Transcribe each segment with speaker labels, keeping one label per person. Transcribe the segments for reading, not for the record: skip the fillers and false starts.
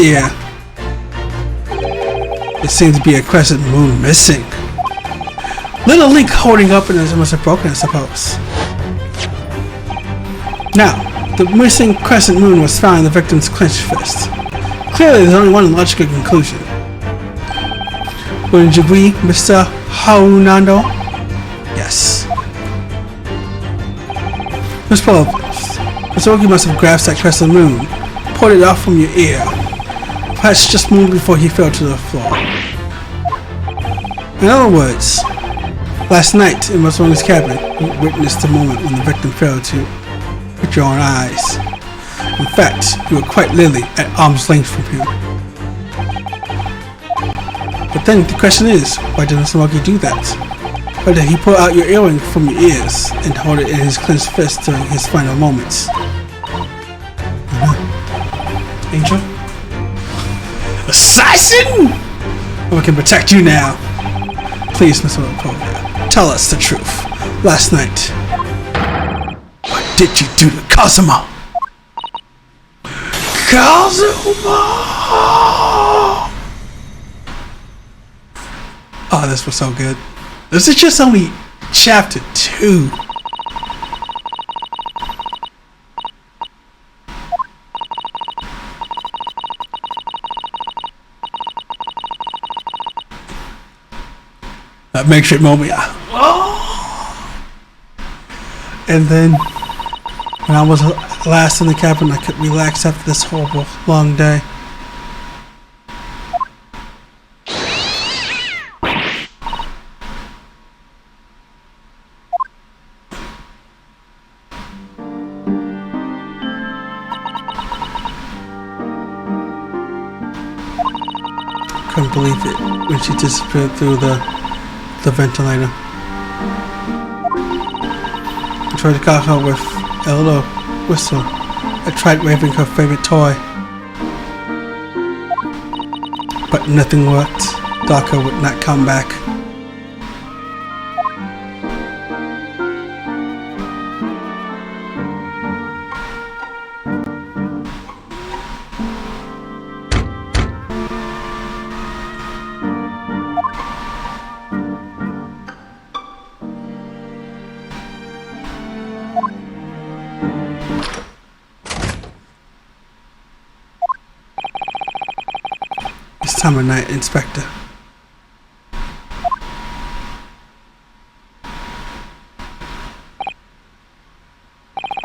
Speaker 1: ear. There seems to be a crescent moon missing. Little link holding up and it must have broken, I suppose. Now, the missing crescent moon was found in the victim's clenched fist. Clearly, there's only one logical conclusion. Wouldn't you agree, Mr. Harunando? Yes. Miss Paul, Mr. Oki must have grasped that crescent moon, pulled it off from your ear. Perhaps just moved before he fell to the floor. In other words, last night in Mr. cabin, you witnessed the moment when the victim fell to with your own eyes. In fact, you were quite literally at arm's length from him. But then the question is, why did Mr. Monkey do that? Why did he pull out your earring from your ears and hold it in his clenched fist during his final moments? Angel? Assassin! We can protect you now. Please, Mr. Poe, tell us the truth. Last night, what did you do to Kazuma? Kazuma! Oh, this was so good. This is just only chapter 2. That makeshift moment. Oh. And then, when I was last in the cabin, I could relax after this horrible, long day. Couldn't believe it when she disappeared through the ventilator. I tried to call her with a little whistle. I tried waving her favorite toy, but nothing worked. Daka would not come back. Time of night, Inspector.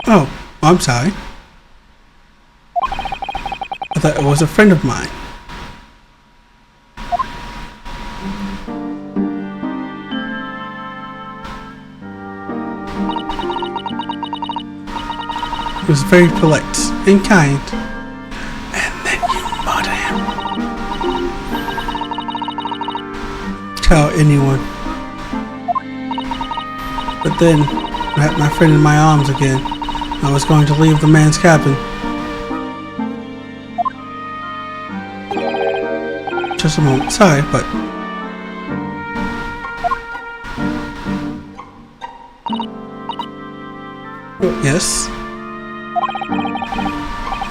Speaker 1: Oh, I'm sorry. I thought it was a friend of mine. He was very polite and kind. Tell anyone. But then I had my friend in my arms again. I was going to leave the man's cabin. Just a moment, sorry, but oh, yes.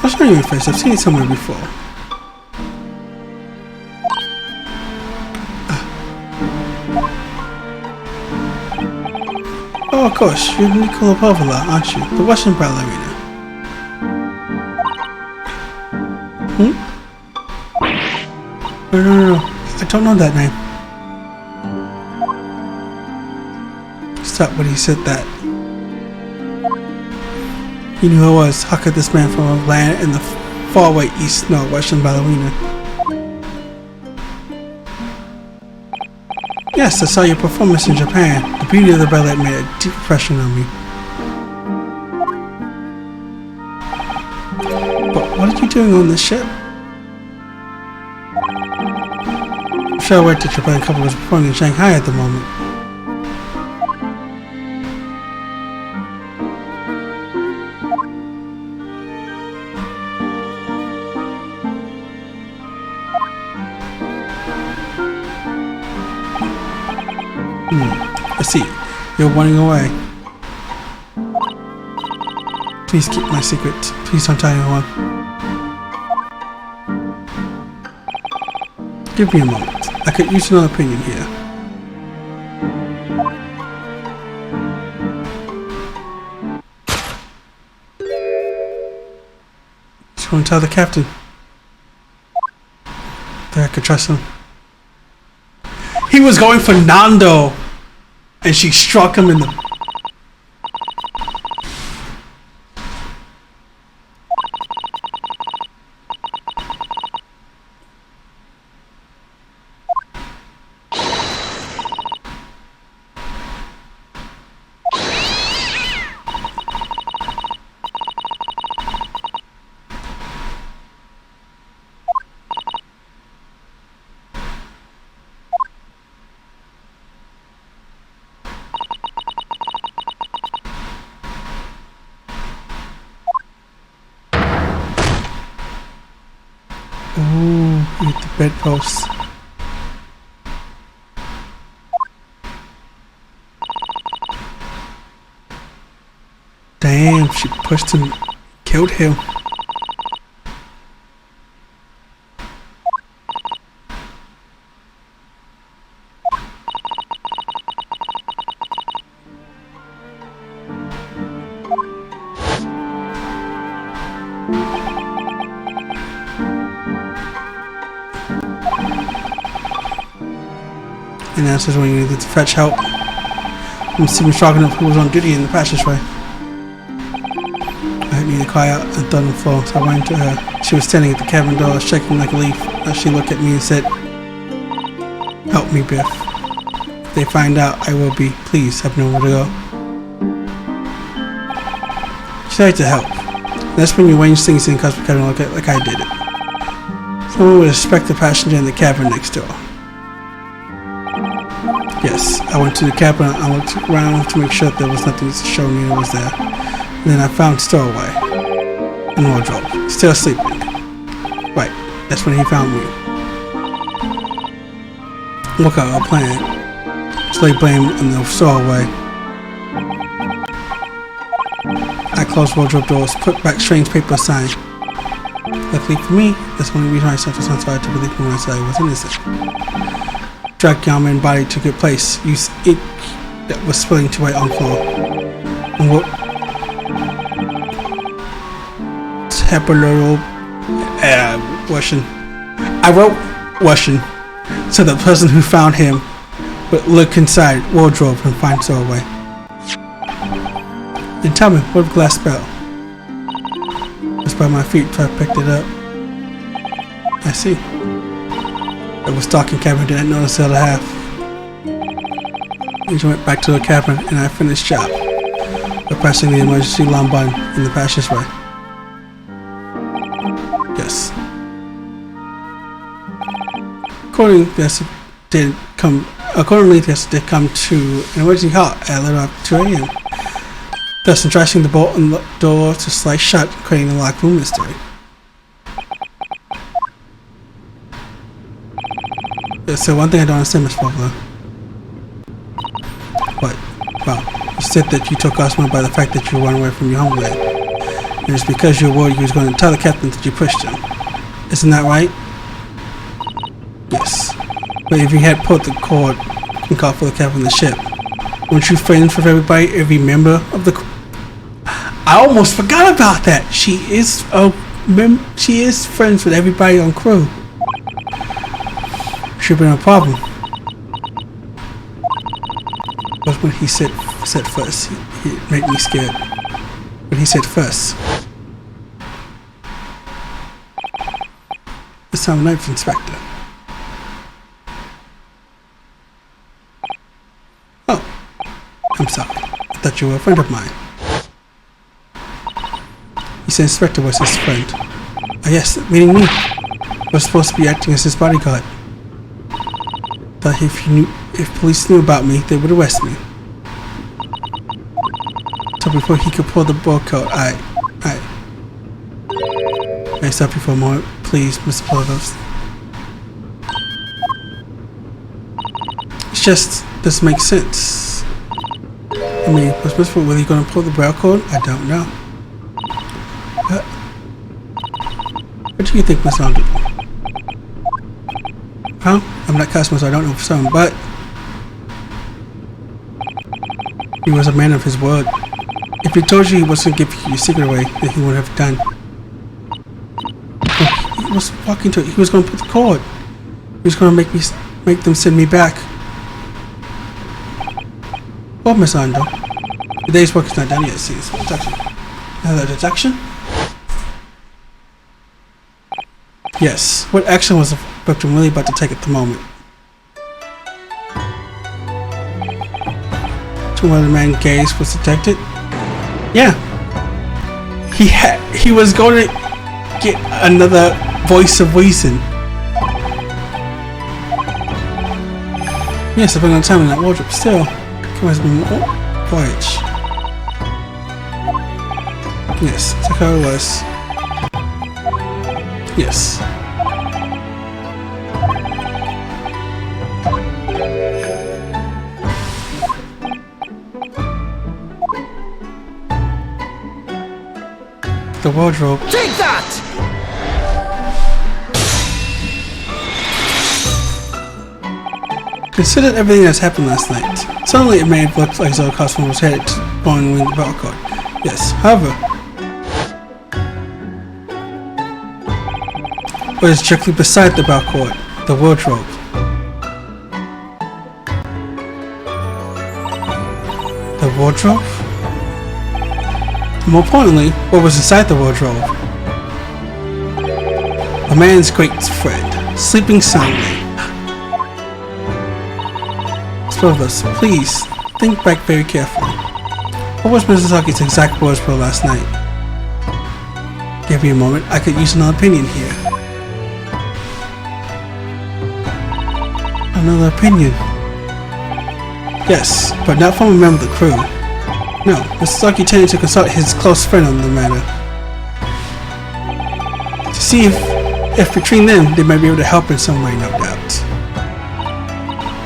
Speaker 1: I'll show you your face. I've seen it somewhere before. Oh, of course, you're Nicola Povola, aren't you? The Russian ballerina. No, I don't know that name. Stop when he said that. He knew who I was. How could this man from a land in the faraway east know Russian ballerina? Yes, I saw your performance in Japan. The beauty of the ballet made a deep impression on me. But what are you doing on this ship? I'm sure I went to Japan couple was performing in Shanghai at the moment. I see. You're running away. Please keep my secret. Please don't tell anyone. Give me a moment. I could use another opinion here. Just want to tell the captain that I could trust him. He was going for Nando, and she struck him in the... Ooh, hit the bedpost. Damn, she pushed him, killed him. And this is when you needed to fetch help. I'm Stephen Stroganoff, who was on duty in the passageway. I heard me to cry out and thud on the floor, so I ran to her. She was standing at the cabin door, shaking like a leaf, as she looked at me and said, "Help me, Biff. If they find out, I will be. Please have nowhere to go." She tried to help. That's when you arrange things in the custom cabin like I did it. Someone would expect the passenger in the cabin next door. Yes, I went to the cabin and I looked around to make sure that there was nothing to show me it was there. And then I found stowaway and wardrobe, still sleeping. Right, that's when he found me. Look out, our plan. Just lay blame on the stowaway. I closed wardrobe doors, put back strange paper sign. Luckily for me, that's the only reason I was not started to believe when I said I was innocent. Dragged Yarman's body to a good place. Used it that was spilling to my own floor. And what? Russian. I wrote Russian, so the person who found him would look inside wardrobe and find stowaway. Then tell me, what glass spell? It was by my feet, so I picked it up. I see. It was dark in cabin, didn't notice the other half. We went back to the cabin and I finished job by pressing the emergency alarm button in the passageway. Yes. Accordingly, this did come to an emergency halt at a little after 2 a.m. Thus entrusting the bolt on the door to slice shut, creating the locked room mystery. So one thing I don't understand, Miss Fogler. What? Well, you said that you took Osman by the fact that you ran away from your homeland. And it's because you were worried you was going to tell the captain that you pushed him. Isn't that right? Yes. But if you had pulled the cord and called for the captain of the ship, weren't you friends with everybody, every member of the crew? I almost forgot about that. She is friends with everybody on crew. Should have been a problem. But when he said first, he made me scared. When he said first. This time, Knife Inspector. Oh, I'm sorry. I thought you were a friend of mine. He said Inspector was his friend. Ah, yes, meaning me. I was supposed to be acting as his bodyguard. Thought if police knew about me, they would arrest me. So before he could pull the ball coat, May I stop you for a moment, please, Mr. Provost? It's just doesn't make sense. I mean, was Mr. Really going to pull the brow cord? I don't know. What do you think, Miss Underwood? Well, I'm not customer, so I don't know for some, but he was a man of his word. If he told you he wasn't going to give your secret away, then he would have done. He was walking to it. He was going to put the cord. He was going to make them send me back. Well, Miss Ando, the day's work is not done yet, it seems. Deduction. Another deduction? Yes. What action was the victim really about to take at the moment? To where the man's gaze was detected? Yeah. He was going to get another voice of reason. Yes, I've been on time in that wardrobe. Still, it has been voyage. Yes, that's how it was. Yes. The wardrobe.
Speaker 2: Take that!
Speaker 1: Considered everything that's happened last night. Suddenly it may have looked like Zoe Cosmo was headed to going with the barcode. Yes, however, what is directly beside the barcode? The wardrobe. The wardrobe? More importantly, what was inside the wardrobe? A man's great friend, sleeping soundly. Spoilers, please think back very carefully. What was Mrs. Saki's exact words for last night? Give me a moment, I could use another opinion here. Another opinion? Yes, but not from a member of the crew. No, Mr. Saki tended to consult his close friend on the matter. To see if between them they might be able to help in some way, no doubt.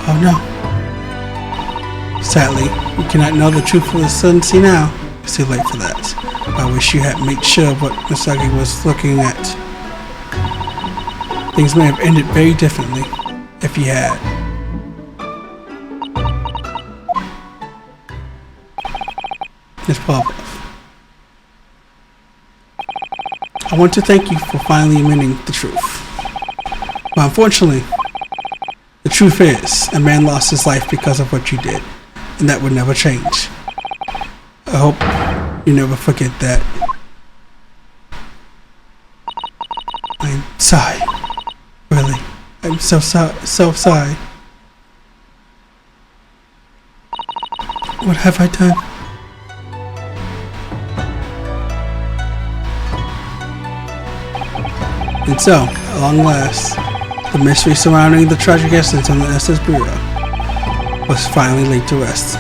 Speaker 1: Oh no. Sadly, we cannot know the truth of the certainty now. It's too late for that. I wish you had made sure of what Misaki was looking at. Things may have ended very differently if you had. Miss Pavlov, I want to thank you for finally admitting the truth. But unfortunately, the truth is, a man lost his life because of what you did, and that would never change. I hope you never forget that. I'm sorry. Really, I'm so sorry. What have I done? And so, at long last, the mystery surrounding the tragic incidents on the SS Bureau was finally laid to rest.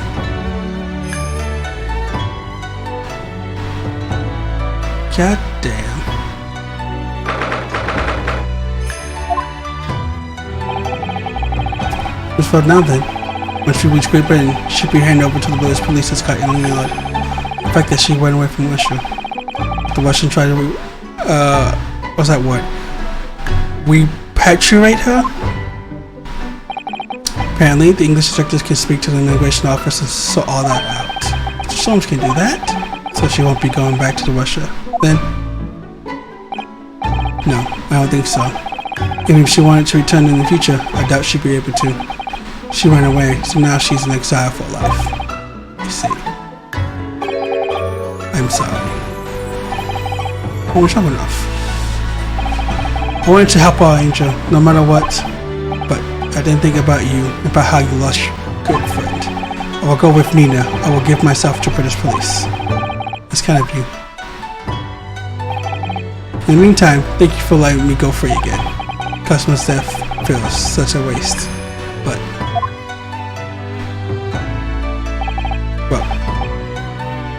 Speaker 1: God damn. As for now then, once you reach Great Britain, ship your hand over to the British police at Scotland Yard. The fact that she went away from Russia. The Russian tried to what's that word? Repatriate her? Apparently, the English detectives can speak to the immigration office and sort all that out. Someone can do that? So she won't be going back to Russia, then? No, I don't think so. Even if she wanted to return in the future, I doubt she'd be able to. She ran away, so now she's in exile for life. You see. I'm sorry. I was young enough. I wanted to help our angel, no matter what, but I didn't think about you, about how you lost your good friend. I will go with Nina. I will give myself to British police. That's kind of you. In the meantime, thank you for letting me go free again. Cosmo's death feels such a waste, but well,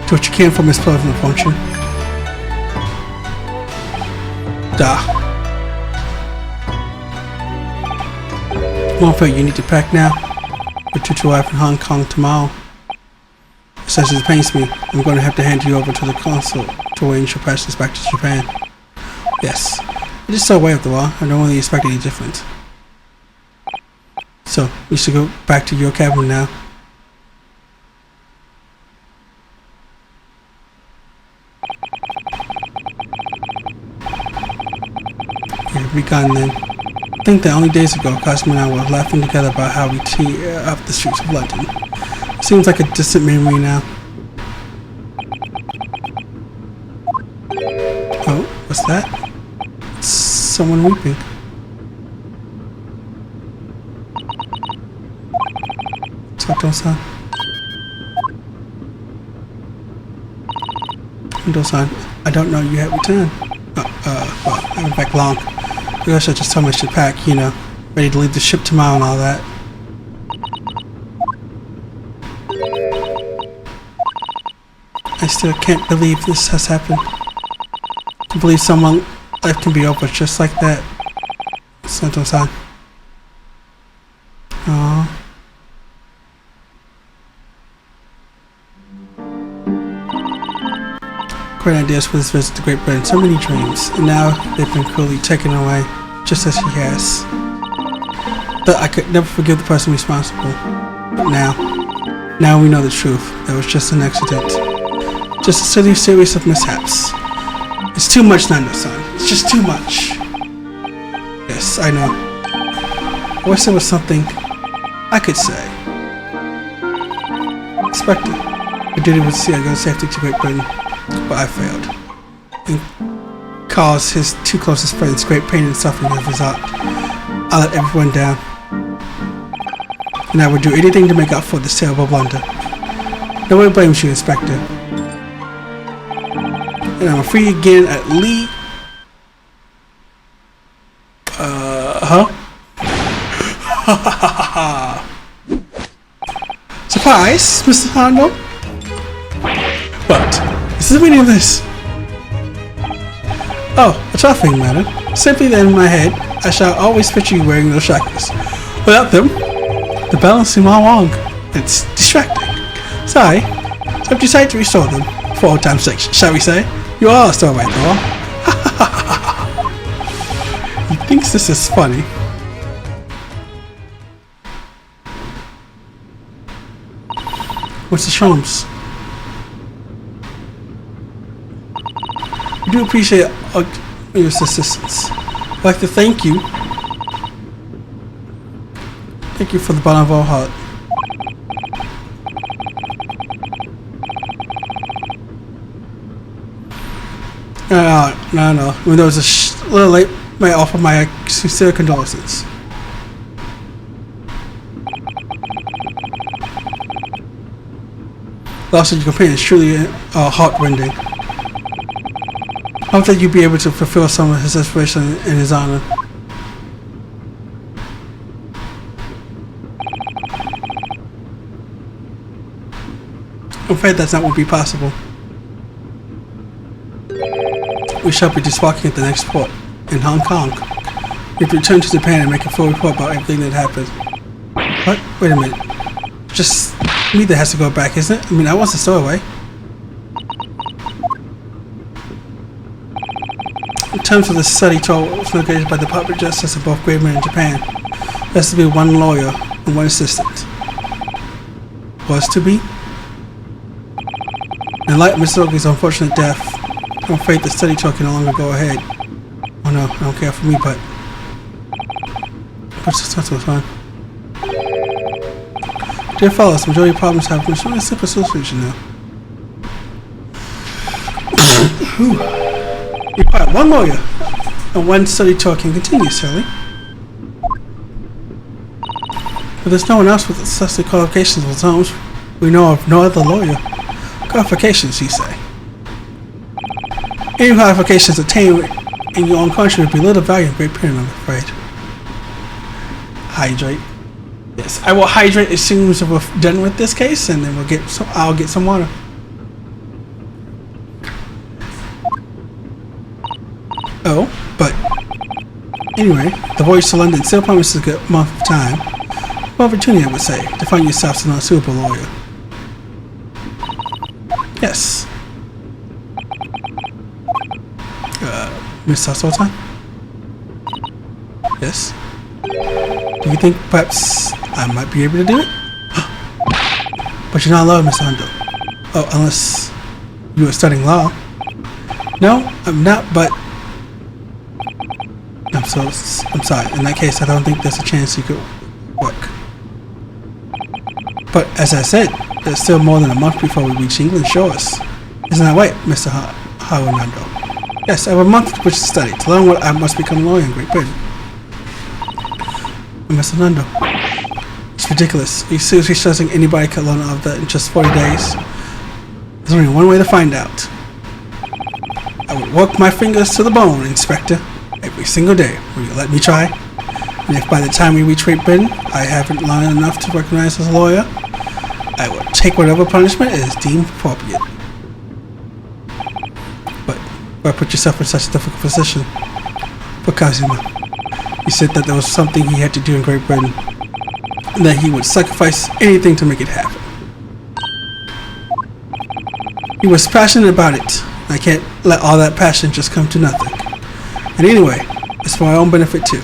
Speaker 1: do what you can for Miss Pleasant, won't you? Da. One you need to pack now. We're due to arrive in Hong Kong tomorrow. As much as it pains me, I'm going to have to hand you over to the consul to arrange your passage back to Japan. Yes, I just saw way up the wall. I don't really expect any different. So, we should go back to your cabin now. Yeah, be gone then. I think that only days ago, Cosmo and I were laughing together about how we tear up the streets of London. Seems like a distant memory now. Oh, what's that? It's someone weeping. Sato-san. Endo-san, I don't know you have returned. Well, I haven't been back long. I guess I just told me I should pack, you know, ready to leave the ship tomorrow and all that. I still can't believe this has happened. To believe someone's life can be over just like that. Sato-san. Aww. Great ideas for this visit to Great Britain, so many dreams, and now they've been cruelly taken away, just as he has. But I could never forgive the person responsible. But now we know the truth. It was just an accident. Just a silly series of mishaps. It's too much, Nando-san. It's just too much. Yes, I know. I wish there was something I could say. Inspector, your duty was to see I go safely to Great Britain. But I failed, and caused his two closest friends great pain and suffering as a result. I let everyone down, and I would do anything to make up for this terrible blunder. No one blames you, Inspector. And I'm free again at Lee. Surprise, Mr. Hondo? What? Is the meaning of this? Oh, a trifling matter. Simply that in my head, I shall always picture you wearing those shackles. Without them, the balance seems all wrong. It's distracting. Sorry, so I've decided to restore them. For old time's sake, shall we say? You are still right, though. He thinks this is funny. What's the shrooms? I do appreciate your assistance. I'd like to thank you. Thank you from the bottom of our heart. No. When there was a little late, may I offer my sincere condolences. The loss of your companion is truly heart-rending. I hope that you'll be able to fulfill some of his aspiration in his honor. I'm afraid that's not what will be possible. We shall be disembarking at the next port, in Hong Kong. We have to return to Japan and make a full report about everything that happened. What? Wait a minute. Just me that has to go back, isn't it? I mean, I was the stowaway. In terms of the study tour, it was negotiated by the Department of Justice of both Great Britain and Japan. There has to be one lawyer and one assistant. Was to be? In light of Mr. Oakley's unfortunate death, I'm afraid the study tour can no longer go ahead. Oh no, I don't care for me, but... What's the fun? Dear fellows, the majority of problems have been shown a simple solution now. You require one lawyer and one study tour can continue, Sally. But there's no one else with such qualifications of his own. We know of no other lawyer. Qualifications, you say? Any qualifications attained in your own country would be little value in Great Britain, I'm afraid. Hydrate. Yes, I will hydrate as soon as we're done with this case, and then I'll get some water. Oh, but anyway, the voyage to London still promises a good month of time. Well, opportunity, I would say, to find yourself a suitable lawyer. Yes. Miss Sultan? Yes. Do you think perhaps I might be able to do it? But you're not allowed, Mr. Hondo. Oh, unless you were studying law. No, I'm not, but... I'm sorry. In that case, I don't think there's a chance you could work. But as I said, there's still more than a month before we reach England shores. Isn't that right, Mr. Hondo? Yes, I have a month to which to study, to learn what I must become a lawyer in Great Britain. Mr. Hondo, it's ridiculous. Are you seriously suggesting anybody could learn all of that in just 40 days? There's only one way to find out. I would work my fingers to the bone, Inspector, every single day. Will you let me try? And if by the time we reach Great Britain, I haven't learned enough to recognize as a lawyer, I will take whatever punishment is deemed appropriate. But why put yourself in such a difficult position? Because, you know, he said that there was something he had to do in Great Britain, and that he would sacrifice anything to make it happen. He was passionate about it. I can't let all that passion just come to nothing. And anyway, it's for my own benefit too.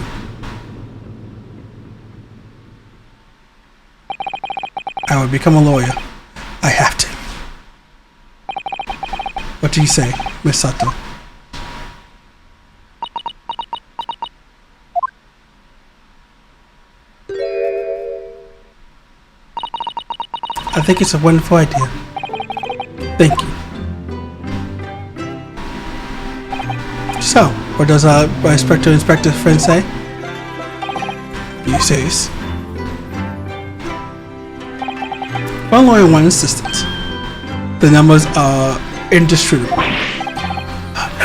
Speaker 1: I would become a lawyer. I have to. What do you say, Miss Sato? I think it's a wonderful idea. Thank you. So, what does our inspector friend say? Are you serious? One lawyer and one assistant. The numbers are indisputable.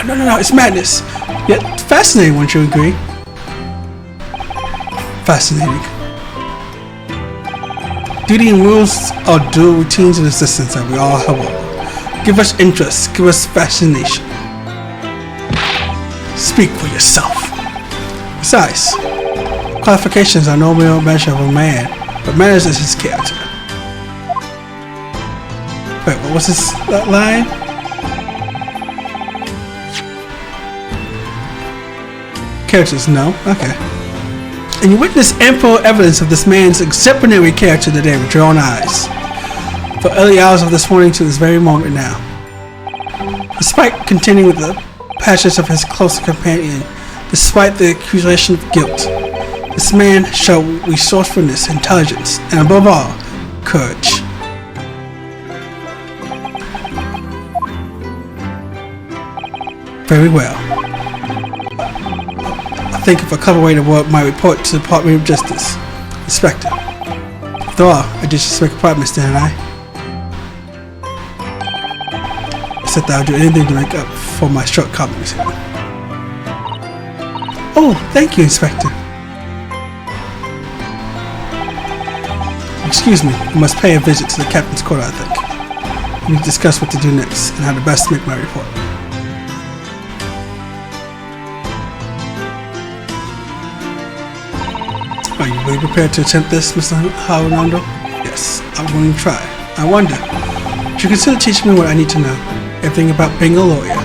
Speaker 1: No, it's madness. Yet fascinating, wouldn't you agree? Fascinating. Duty and rules are dual routines and assistance that we all have over. Give us interest, give us fascination. Speak for yourself. Besides, qualifications are no real measure of a man, but manners is his character. Wait, what was his line? Characters, no? Okay. And you witness ample evidence of this man's exemplary character today with your own eyes. For early hours of this morning to this very moment now. Despite contending with the passions of his close companion, despite the accusation of guilt, this man showed resourcefulness, intelligence, and above all, courage. Very well. I think of a clever way to word my report to the Department of Justice. Inspector. After all, I did just make a promise, didn't I? I said that I'll do anything to make up for my shortcomings. Oh, thank you, Inspector. Excuse me, I must pay a visit to the captain's quarter, I think. We need to discuss what to do next and how to best make my report. Are you really prepared to attempt this, Mr. Hondo? Yes, I'm going to try. I wonder, would you consider teaching me what I need to know? Everything about being a lawyer.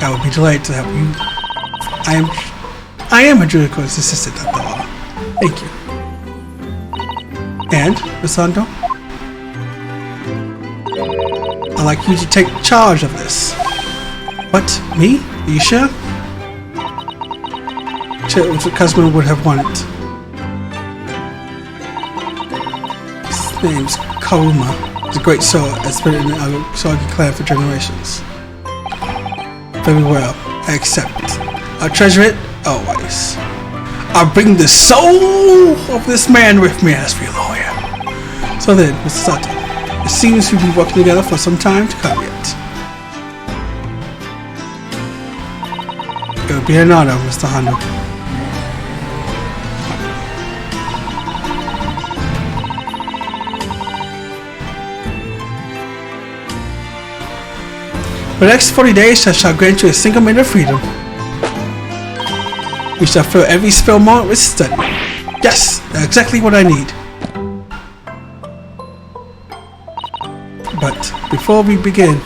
Speaker 1: I would be delighted to help you. I am a judicial assistant after all. Thank you. And, Mr. Hondo? I'd like you to take charge of this. What? Me? Are you sure? What Kazuma would have wanted. His name's Karuma. He's a great sword that's been in the Agasagi clan for generations. Very well, I accept. I'll treasure it always. I'll bring the soul of this man with me as we lawyer. So then, Mr. Sato, it seems we've been working together for some time to come yet. It would be an honor, Mr. Hondo. For the next 40 days, I shall grant you a single minute of freedom. We shall fill every spare moment with study. Yes, that's exactly what I need. But before we begin,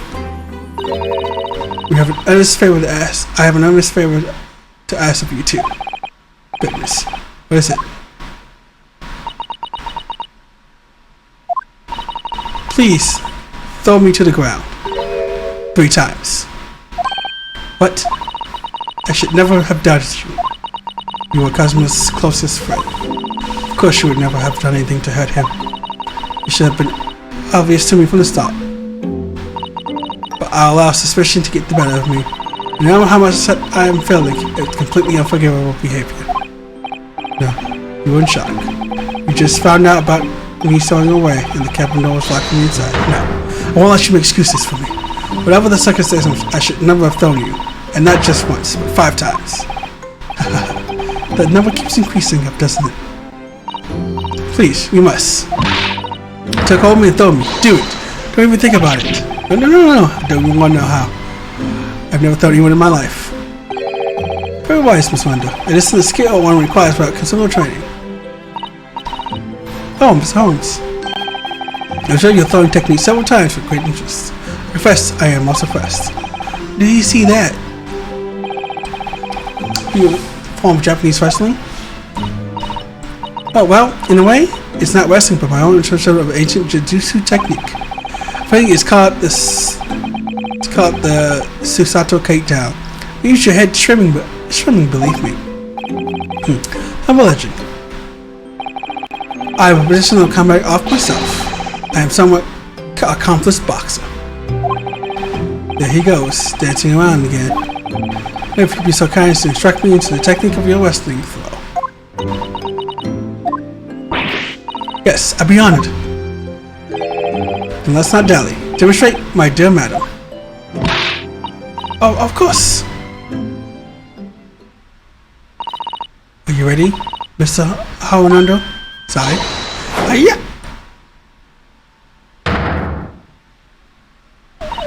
Speaker 1: we have an earnest favor to ask. I have an earnest favor to ask of you too. Goodness. What is it? Please, throw me to the ground. 3 times. What? I should never have doubted you. You were Cosmo's closest friend. Of course you would never have done anything to hurt him. It should have been obvious to me from the start. But I allow suspicion to get the better of me. And no matter how much I am failing, it's completely unforgivable behavior. No, you were in shock. You just found out about me stowing away and the cabin door was locked from the inside. No, I won't let you make excuses for me. Whatever the circumstances, I should never have thrown you. And not just once, but 5 times. That number keeps increasing up, doesn't it? Please, you must. Take hold of me and throw me. Do it. Don't even think about it. No. I don't even want to know how. I've never thrown anyone in my life. Very wise, Miss Wanda. It isn't a skill one requires without considerable training. Oh, Miss Holmes. I've shown your throwing technique several times with great interest. Confess, I am most impressed. Did you see that? You form Japanese wrestling? Oh, well, in a way, it's not wrestling, but my own interpretation of ancient Jujutsu technique. I think it's called the Susato Takedown. Use your head swimming, believe me. I'm a legend. I have a professional combat off myself. I am somewhat accomplished boxer. There he goes, dancing around again. If you'd be so kind as to instruct me into the technique of your wrestling throw. Yes, I'd be honored. Then let's not dally. Demonstrate, my dear madam. Oh, of course. Are you ready, Mr. Hawanando? Sorry. Yeah.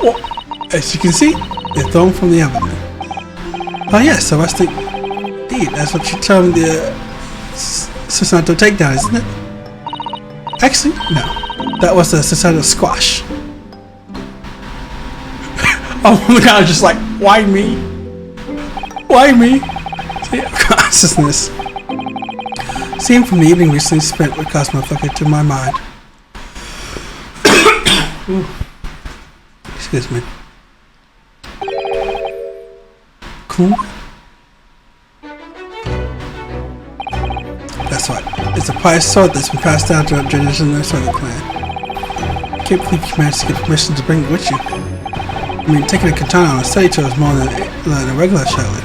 Speaker 1: Well, as you can see, they're thrown from the oven. Oh yes, so that's the... Indeed, that's what you term the Susanto takedown, isn't it? Actually, no. That was the Susanto squash. Oh my god, just like, why me? Why me? Consciousness. Scene from the evening recently spent with Cosmo flickered to my mind. Excuse me. Cool. That's right. It's a prized sword that's been passed down throughout generations in the Soviet clan. I can't believe you managed to get permission to bring it with you. I mean, taking a katana on a study tour is more than a regular showing.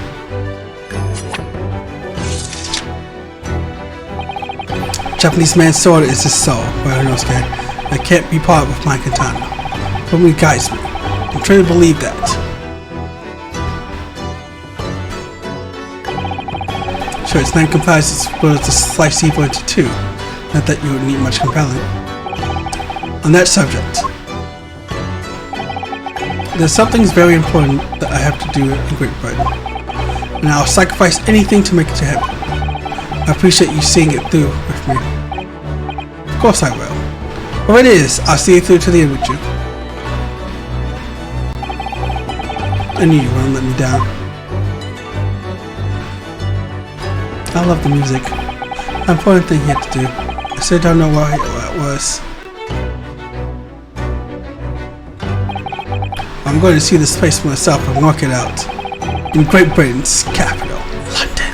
Speaker 1: Japanese man's sword is his soul, Ryunosuke. That can't be part of my katana. It only guides me. I'm trying to believe that. Sure, its name comprises words to slice evil into 2. Not that you would need much compelling. On that subject, there's something very important that I have to do in Great Britain, and I'll sacrifice anything to make it to heaven. I appreciate you seeing it through with me. Of course I will. Whatever it is, I'll see it through to the end with you. I knew you wouldn't let me down. I love the music. An important thing he had to do. I still don't know what it was. I'm going to see this place for myself and work it out. In Great Britain's capital, London.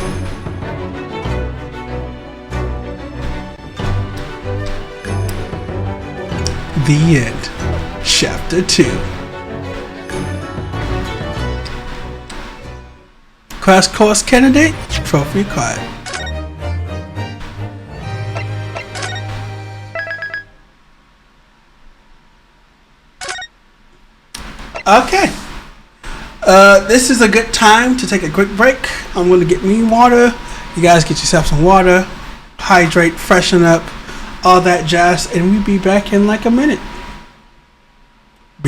Speaker 1: The end. Chapter 2. Crash course candidate? Trophy acquired. Okay. This is a good time to take a quick break. I'm going to get me water. You guys get yourself some water. Hydrate, freshen up, all that jazz. And we'll be back in like a minute.